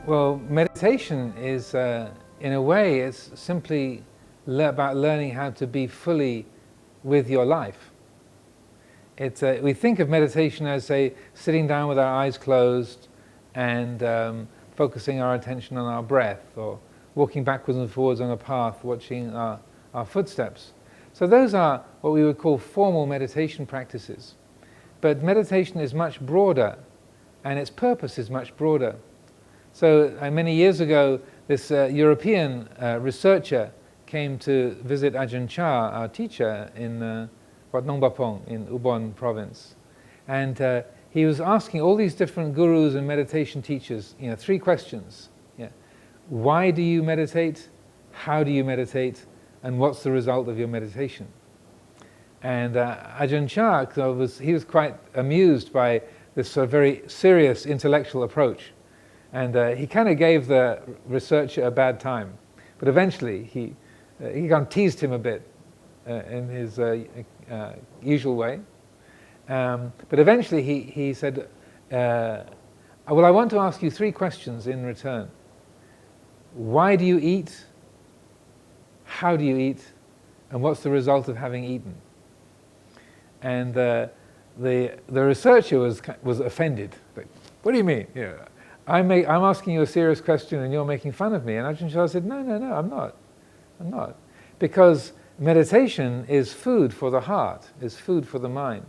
Well, meditation is, in a way, it's simply about learning how to be fully with your life. We think of meditation as, say, sitting down with our eyes closed and focusing our attention on our breath, or walking backwards and forwards on a path, watching our footsteps. So those are what we would call formal meditation practices. But meditation is much broader, and its purpose is much broader. So many years ago, this European researcher came to visit Ajahn Chah, our teacher, in Wat Nong Bapong in Ubon province. And he was asking all these different gurus and meditation teachers, three questions. Why do you meditate? How do you meditate? And what's the result of your meditation? And Ajahn Chah, he was quite amused by this very serious intellectual approach. And he kind of gave the researcher a bad time. But eventually, he kind of teased him a bit in his usual way. But eventually he said, well, I want to ask you three questions in return. Why do you eat? How do you eat? And what's the result of having eaten? And the researcher was offended. Like, what do you mean? I'm asking you a serious question and you're making fun of me. And Ajahn Chah said, no, I'm not. Because meditation is food for the heart, is food for the mind.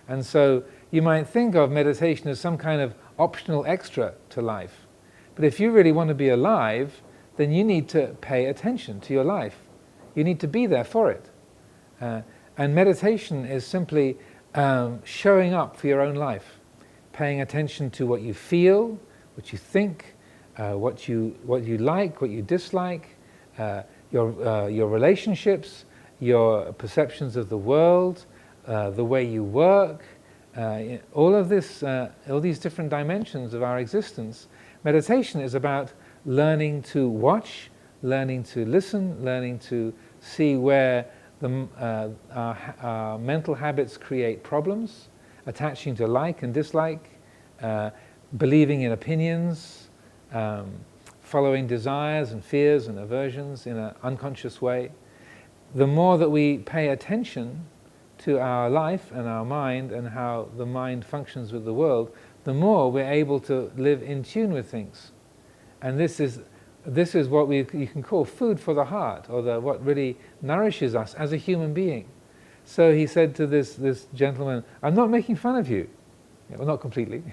And so you might think of meditation as some kind of optional extra to life. But if you really want to be alive, then you need to pay attention to your life. You need to be there for it. And meditation is simply showing up for your own life, paying attention to what you feel, what you think, what you like, what you dislike, your relationships, your perceptions of the world, the way you work, all of this, all these different dimensions of our existence. Meditation is about learning to watch, learning to listen, learning to see where our mental habits create problems, attaching to like and dislike, believing in opinions, following desires and fears and aversions in an unconscious way. The more that we pay attention to our life and our mind and how the mind functions with the world, the more we're able to live in tune with things. And this is what you can call food for the heart, or what really nourishes us as a human being. So he said to this gentleman, I'm not making fun of you. Well, not completely.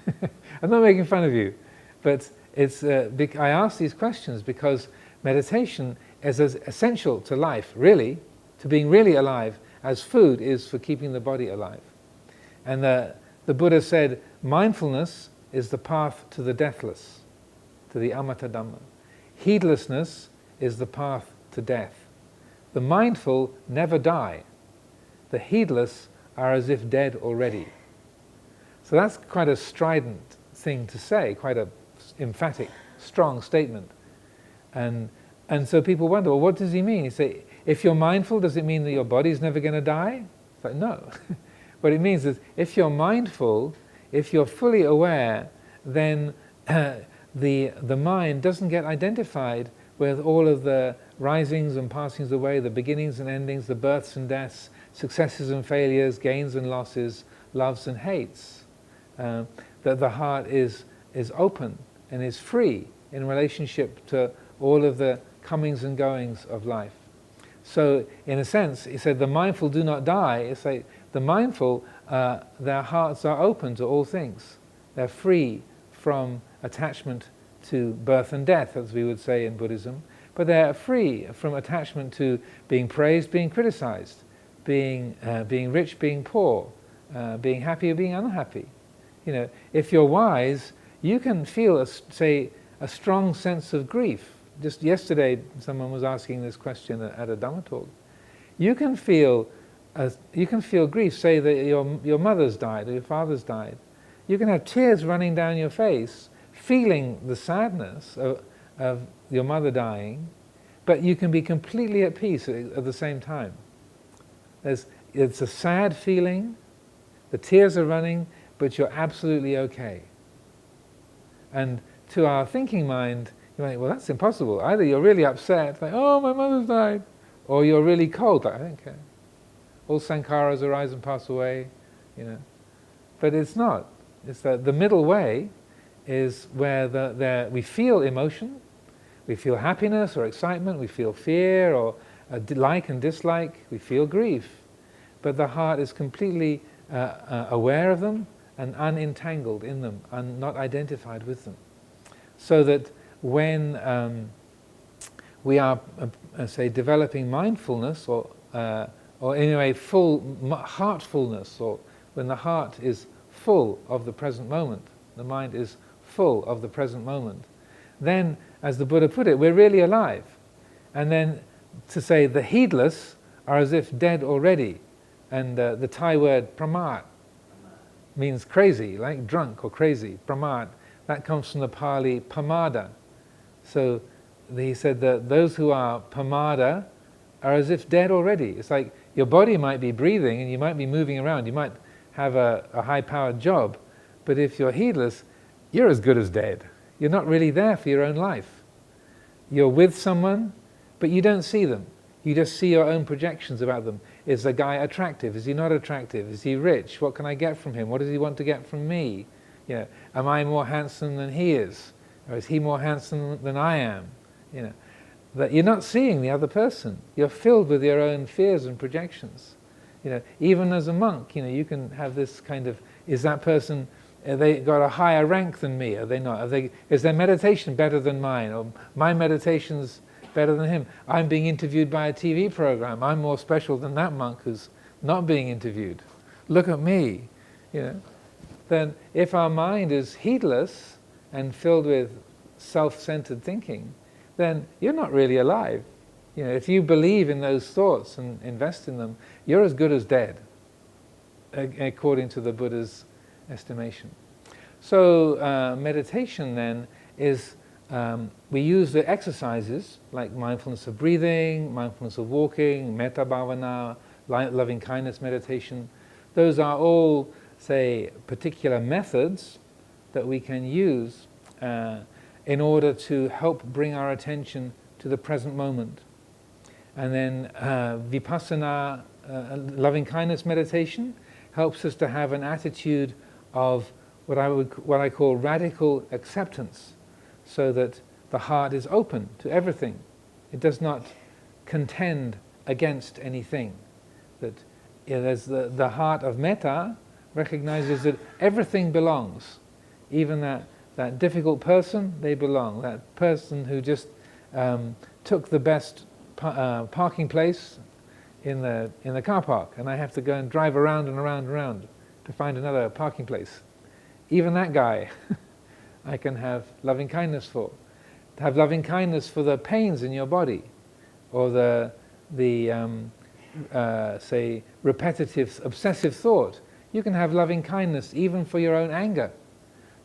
I'm not making fun of you. But I ask these questions because meditation is as essential to life, really, to being really alive, as food is for keeping the body alive. And the Buddha said, mindfulness is the path to the deathless, to the amata dhamma. Heedlessness is the path to death. The mindful never die. The heedless are as if dead already. So that's quite a strident thing to say, quite an emphatic, strong statement. And so people wonder, well, what does he mean? He say, if you're mindful, does it mean that your body's never going to die? It's like, no. What it means is, if you're mindful, if you're fully aware, then the mind doesn't get identified with all of the risings and passings away, the beginnings and endings, the births and deaths, successes and failures, gains and losses, loves and hates. That the heart is open and is free in relationship to all of the comings and goings of life. So, in a sense, he said, the mindful do not die. It's like the mindful, their hearts are open to all things. They're free from attachment to birth and death, as we would say in Buddhism, but they're free from attachment to being praised, being criticized, being rich, being poor, being happy or being unhappy. If you're wise, you can feel, a strong sense of grief. Just yesterday, someone was asking this question at a Dhamma talk. You can feel grief. Say that your mother's died or your father's died. You can have tears running down your face, feeling the sadness of your mother dying, but you can be completely at peace at the same time. It's a sad feeling. The tears are running, but you're absolutely okay. And to our thinking mind, you might, well, that's impossible. Either you're really upset, like, oh, my mother's died, or you're really cold, like, I don't care. All sankharas arise and pass away, you know. But it's not. It's that the middle way is where we feel emotion, we feel happiness or excitement, we feel fear or like and dislike, we feel grief. But the heart is completely aware of them and unentangled in them, and not identified with them. So that when we are, say, developing mindfulness, or anyway, full heartfulness, or when the heart is full of the present moment, the mind is full of the present moment, then, as the Buddha put it, we're really alive. And then to say the heedless are as if dead already. And the Thai word pramat means crazy, like drunk or crazy, pramat. That comes from the Pali pamada. So he said that those who are pamada are as if dead already. It's like your body might be breathing and you might be moving around, you might have a high-powered job, but if you're heedless, you're as good as dead. You're not really there for your own life. You're with someone, but you don't see them. You just see your own projections about them. Is the guy attractive? Is he not attractive? Is he rich? What can I get from him? What does he want to get from me? You know, am I more handsome than he is? Or is he more handsome than I am? You know, that you're not seeing the other person. You're filled with your own fears and projections. You know, even as a monk, you know, you can have this kind of, is that person, have they got a higher rank than me? Are they not? Is their meditation better than mine? Or my meditation's better than him? I'm being interviewed by a TV program. I'm more special than that monk who's not being interviewed. Look at me, you know. Then if our mind is heedless and filled with self-centered thinking, then you're not really alive. You know, if you believe in those thoughts and invest in them, you're as good as dead, according to the Buddha's estimation. So meditation then is, we use the exercises like mindfulness of breathing, mindfulness of walking, metta bhavana, loving kindness meditation. Those are all, say, particular methods that we can use in order to help bring our attention to the present moment. And then vipassana, loving kindness meditation, helps us to have an attitude of what I call radical acceptance, so that the heart is open to everything. It does not contend against anything. That, you know, there's the heart of metta recognizes that everything belongs. Even that difficult person, they belong. That person who just took the best parking place in the car park, and I have to go and drive around and around and around to find another parking place. Even that guy, I can have loving kindness for. To have loving kindness for the pains in your body, or the say, repetitive, obsessive thought. You can have loving kindness even for your own anger.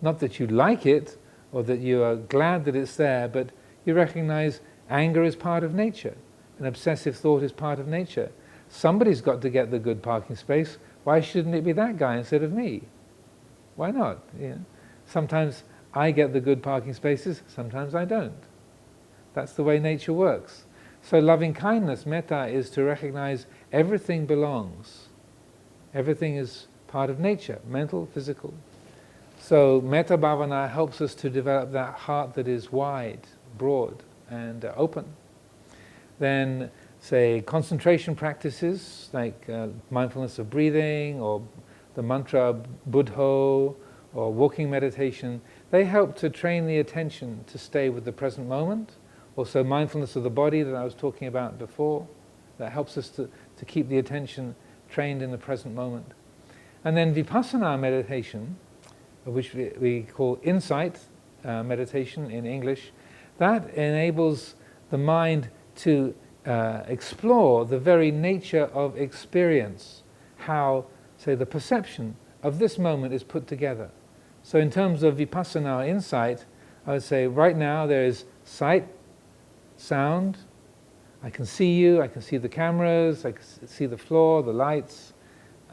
Not that you like it, or that you are glad that it's there, but you recognize anger is part of nature, and obsessive thought is part of nature. Somebody's got to get the good parking space. Why shouldn't it be that guy instead of me? Why not? You know? Sometimes I get the good parking spaces, sometimes I don't. That's the way nature works. So loving kindness, metta, is to recognize everything belongs. Everything is part of nature, mental, physical. So metta bhavana helps us to develop that heart that is wide, broad, and open. Then, say, concentration practices like mindfulness of breathing, or the mantra buddho, or walking meditation, they help to train the attention to stay with the present moment. Also mindfulness of the body that I was talking about before, that helps us to keep the attention trained in the present moment. And then vipassana meditation, which we call insight meditation in English, that enables the mind to explore the very nature of experience, how, say, the perception of this moment is put together. So in terms of vipassana or insight, I would say right now there is sight, sound, I can see you, I can see the cameras, I can see the floor, the lights,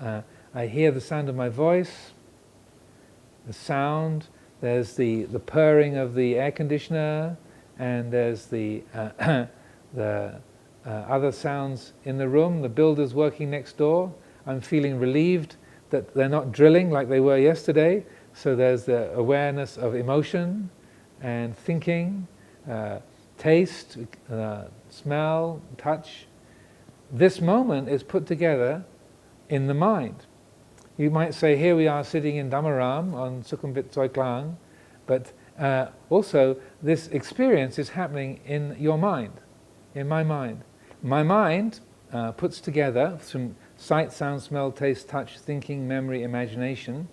I hear the sound of my voice, the sound, there's the purring of the air conditioner, and there's the other sounds in the room, the builders working next door. I'm feeling relieved that they're not drilling like they were yesterday, so there's the awareness of emotion and thinking, taste, smell, touch. This moment is put together in the mind. You might say, here we are sitting in Dhammaram on Sukhumvit Soi Klang, but also this experience is happening in your mind, in my mind. My mind puts together from sight, sound, smell, taste, touch, thinking, memory, imagination,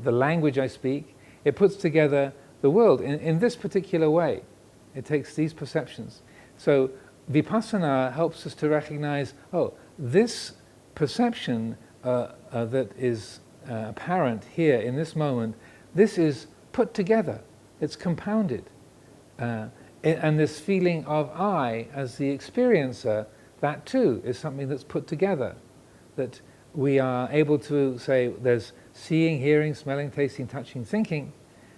the language I speak, it puts together the world in this particular way. It takes these perceptions. So vipassana helps us to recognize, oh, this perception that is apparent here in this moment, this is put together, it's compounded. And this feeling of I as the experiencer, that too is something that's put together. That we are able to say there's seeing, hearing, smelling, tasting, touching, thinking,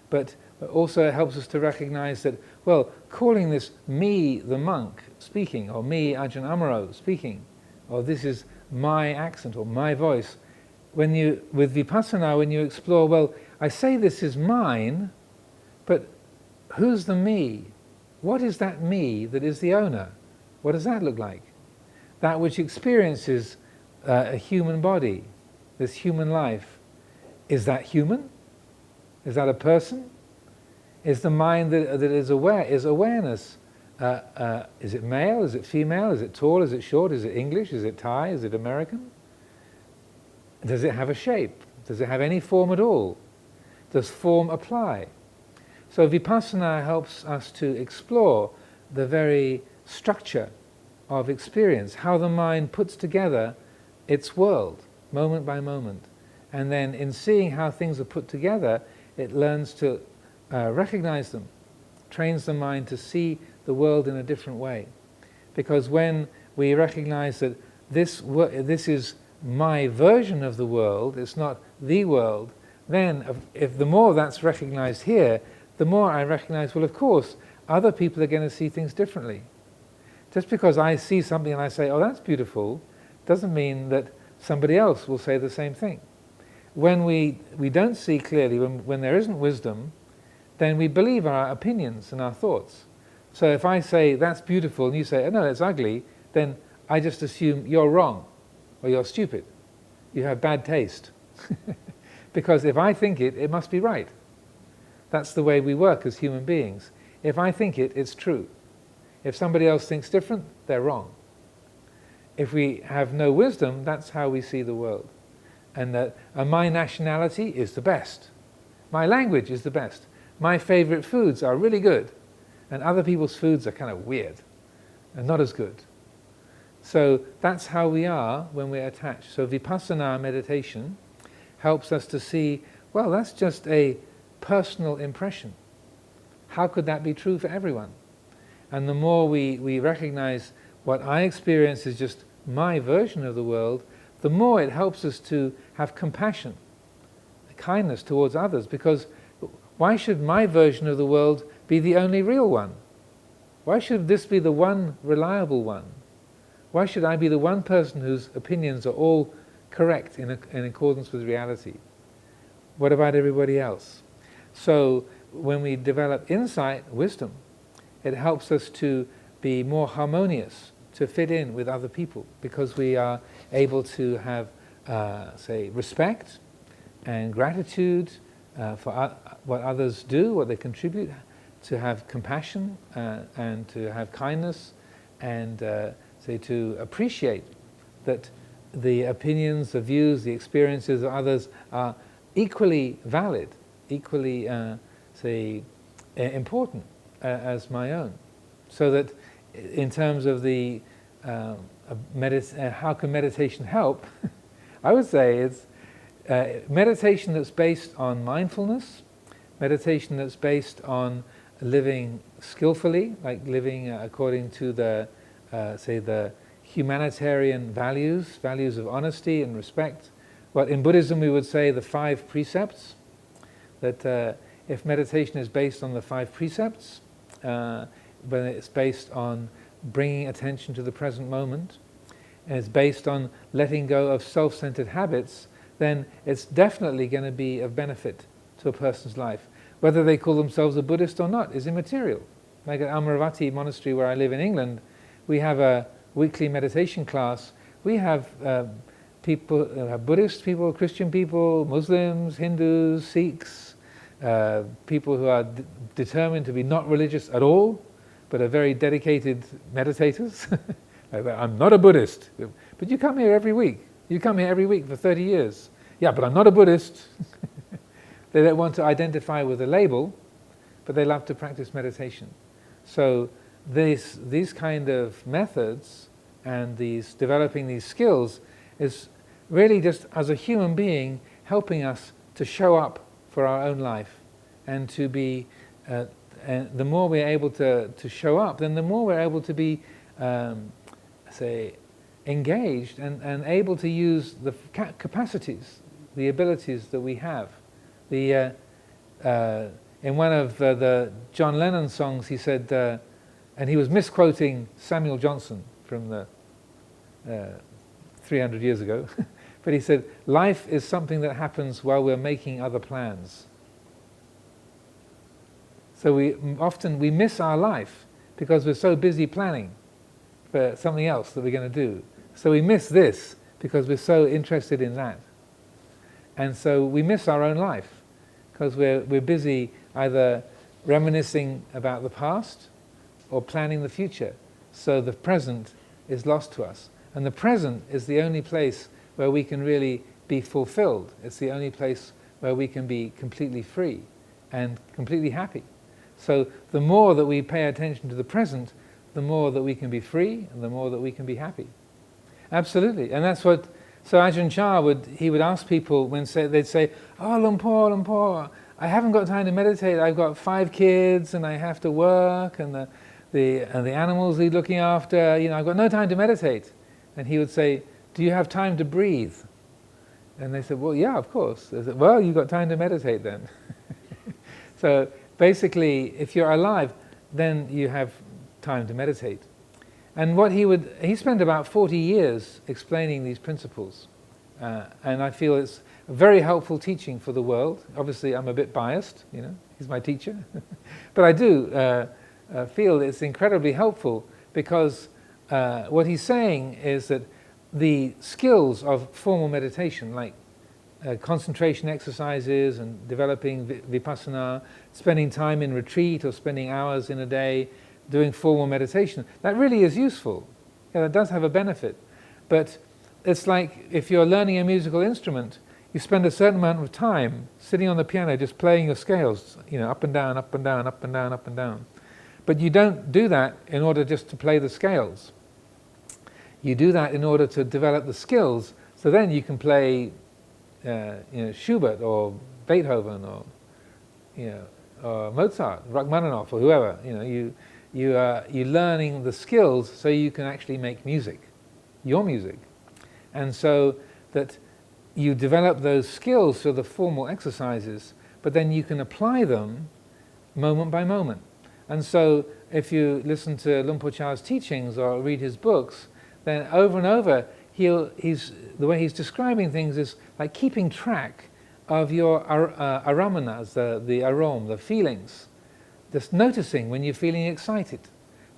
but also it helps us to recognize that, well, calling this me, the monk, speaking, or me, Ajahn Amaro, speaking, or this is my accent or my voice. When you, with vipassana, when you explore, well, I say this is mine, but who's the me? What is that me that is the owner? What does that look like? That which experiences a human body, this human life, is that human? Is that a person? Is the mind that is aware, is awareness? Is it male? Is it female? Is it tall? Is it short? Is it English? Is it Thai? Is it American? Does it have a shape? Does it have any form at all? Does form apply? So vipassana helps us to explore the very structure of experience, how the mind puts together its world, moment by moment. And then in seeing how things are put together, it learns to recognize them, trains the mind to see the world in a different way. Because when we recognize that this is my version of the world, it's not the world, then if the more that's recognized here, the more I recognize, well, of course, other people are going to see things differently. Just because I see something and I say, oh, that's beautiful, doesn't mean that somebody else will say the same thing. When we don't see clearly, when there isn't wisdom, then we believe our opinions and our thoughts. So if I say, that's beautiful, and you say, oh, no, it's ugly, then I just assume you're wrong, or you're stupid. You have bad taste. Because if I think it, it must be right. That's the way we work as human beings. If I think it, it's true. If somebody else thinks different, they're wrong. If we have no wisdom, that's how we see the world. And that my nationality is the best. My language is the best. My favorite foods are really good. And other people's foods are kind of weird and not as good. So that's how we are when we're attached. So vipassana meditation helps us to see, well, that's just a personal impression. How could that be true for everyone? And the more we recognize what I experience is just my version of the world, the more it helps us to have compassion, kindness towards others, because why should my version of the world be the only real one? Why should this be the one reliable one? Why should I be the one person whose opinions are all correct in accordance with reality? What about everybody else? So when we develop insight, wisdom, it helps us to be more harmonious, to fit in with other people, because we are able to have, say, respect and gratitude for what others do, what they contribute, to have compassion and to have kindness, and say to appreciate that the opinions, the views, the experiences of others are equally valid, equally, say, important as my own. So that in terms of the how can meditation help, I would say it's meditation that's based on mindfulness, meditation that's based on living skillfully, like living according to the, say, the humanitarian values of honesty and respect. What in Buddhism we would say the 5 precepts, that if meditation is based on the 5 precepts, when it's based on bringing attention to the present moment, and it's based on letting go of self-centered habits, then it's definitely going to be of benefit to a person's life. Whether they call themselves a Buddhist or not is immaterial. Like at Amaravati Monastery, where I live in England, we have a weekly meditation class. We have people, Buddhist people, Christian people, Muslims, Hindus, Sikhs, people who are determined to be not religious at all, but are very dedicated meditators. Like that. I'm not a Buddhist, but you come here every week. You come here every week for 30 years. Yeah, but I'm not a Buddhist. They don't want to identify with a label, but they love to practice meditation. So these kind of methods and developing these skills is really just as a human being helping us to show up for our own life, and to be, and the more we're able to show up, then the more we're able to be, say, engaged and able to use the capacities, the abilities that we have. In one of the John Lennon songs, he said, and he was misquoting Samuel Johnson from the 300 years ago, but he said, life is something that happens while we're making other plans. So we miss our life because we're so busy planning for something else that we're going to do. So we miss this because we're so interested in that. And so we miss our own life because we're busy either reminiscing about the past or planning the future. So the present is lost to us. And the present is the only place where we can really be fulfilled. It's the only place where we can be completely free and completely happy. So the more that we pay attention to the present, the more that we can be free and the more that we can be happy. Absolutely. And that's what, so Ajahn Chah would ask people when they'd say, oh, Lumpur, I haven't got time to meditate. I've got 5 kids and I have to work, and the animals he's looking after, I've got no time to meditate. And he would say, do you have time to breathe? And they said, well, yeah, of course. They said, well, you've got time to meditate then. So basically, if you're alive, then you have time to meditate. And he spent about 40 years explaining these principles. And I feel it's a very helpful teaching for the world. Obviously, I'm a bit biased, he's my teacher. But I do feel it's incredibly helpful because what he's saying is that the skills of formal meditation, like concentration exercises and developing vipassana, spending time in retreat or spending hours in a day doing formal meditation, that really is useful. That does have a benefit. But it's like if you're learning a musical instrument, you spend a certain amount of time sitting on the piano just playing your scales, up and down, up and down, up and down, up and down. But you don't do that in order just to play the scales. You do that in order to develop the skills, so then you can play Schubert or Beethoven or Mozart, Rachmaninoff or whoever. You're learning the skills so you can actually make music, your music. And so that you develop those skills for the formal exercises, but then you can apply them moment by moment. And so if you listen to Lumpur Cha's teachings or read his books, then over and over, the way he's describing things is like keeping track of your aramanas, the arom, the feelings. Just noticing when you're feeling excited,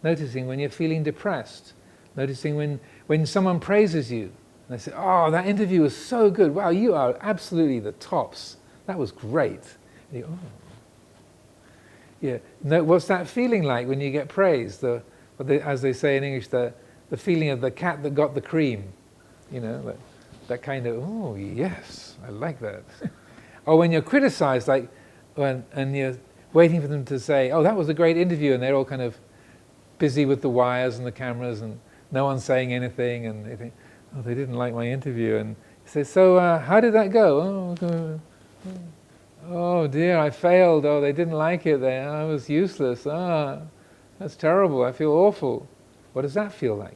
noticing when you're feeling depressed, noticing when someone praises you. And they say, oh, that interview was so good. Wow, you are absolutely the tops. That was great. And you go, oh. Yeah. What's that feeling like when you get praised? As they say in English, the feeling of the cat that got the cream. That kind of, oh, yes, I like that. Or when you're criticized, and you're waiting for them to say, oh, that was a great interview, and they're all kind of busy with the wires and the cameras, and no one's saying anything, and they think, oh, they didn't like my interview. And you say, so how did that go? Oh dear, I failed. Oh, they didn't like it. I was useless. That's terrible. I feel awful. What does that feel like?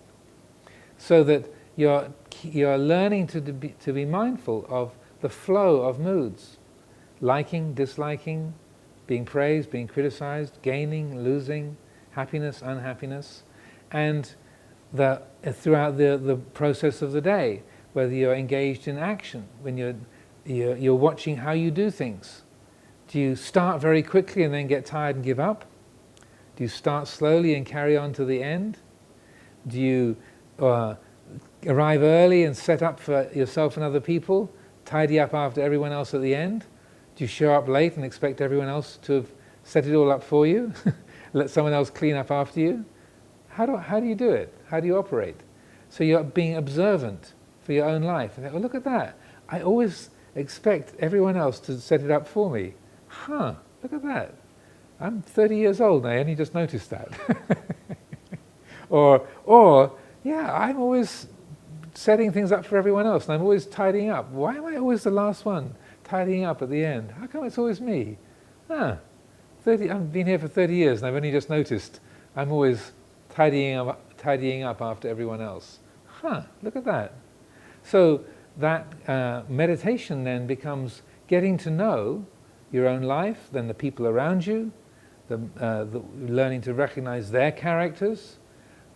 So that you're learning to be mindful of the flow of moods, liking, disliking, being praised, being criticized, gaining, losing, happiness, unhappiness, and throughout the process of the day, whether you're engaged in action, when you're watching how you do things. Do you start very quickly and then get tired and give up? Do you start slowly and carry on to the end? Do you arrive early and set up for yourself and other people, tidy up after everyone else at the end? Do you show up late and expect everyone else to have set it all up for you? Let someone else clean up after you? How do you do it? How do you operate? So you're being observant for your own life. And, oh, look at that. I always expect everyone else to set it up for me. Huh, look at that. I'm 30 years old and I only just noticed that. or, yeah, I'm always setting things up for everyone else and I'm always tidying up. Why am I always the last one tidying up at the end? How come it's always me? I've been here for 30 years and I've only just noticed I'm always tidying up after everyone else. Huh, look at that. So that meditation then becomes getting to know your own life, then the people around you, learning to recognize their characters,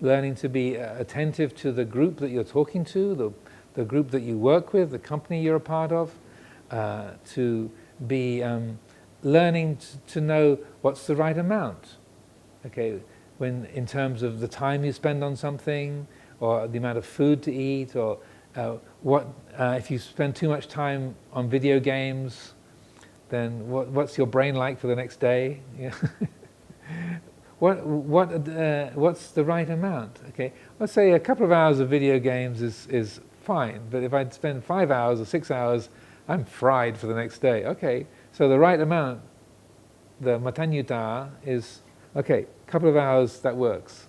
learning to be attentive to the group that you're talking to, the group that you work with, the company you're a part of, to be learning to know what's the right amount. Okay, when in terms of the time you spend on something, or the amount of food to eat, or if you spend too much time on video games, then what's your brain like for the next day? Yeah. What's the right amount? Okay, let's say a couple of hours of video games is fine, but if I'd spend 5 hours or 6 hours, I'm fried for the next day. Okay, so the right amount, the matanyuta, is okay. A couple of hours, that works.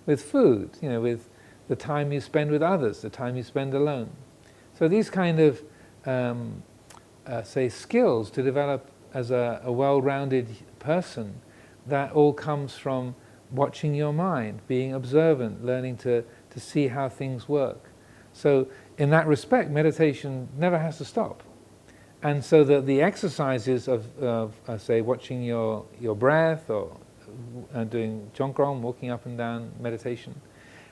With food, with the time you spend with others, the time you spend alone. So these kind of say skills to develop as a well-rounded person, that all comes from watching your mind, being observant, learning to see how things work. So in that respect, meditation never has to stop. And so the exercises of say watching your breath, or doing jongkrom, walking up and down meditation,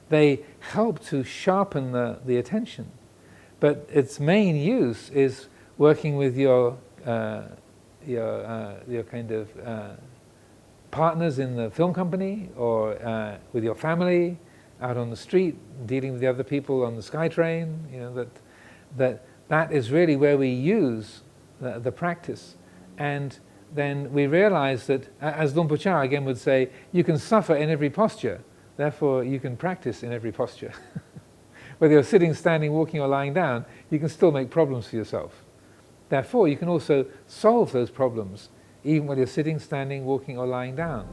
they help to sharpen the attention. But its main use is working with your kind of partners in the film company, or with your family, out on the street, dealing with the other people on the SkyTrain. That is really where we use the practice. And then we realize that, as Luang Por again would say, you can suffer in every posture, therefore you can practice in every posture. Whether you're sitting, standing, walking, or lying down, you can still make problems for yourself. Therefore, you can also solve those problems, even when you're sitting, standing, walking, or lying down.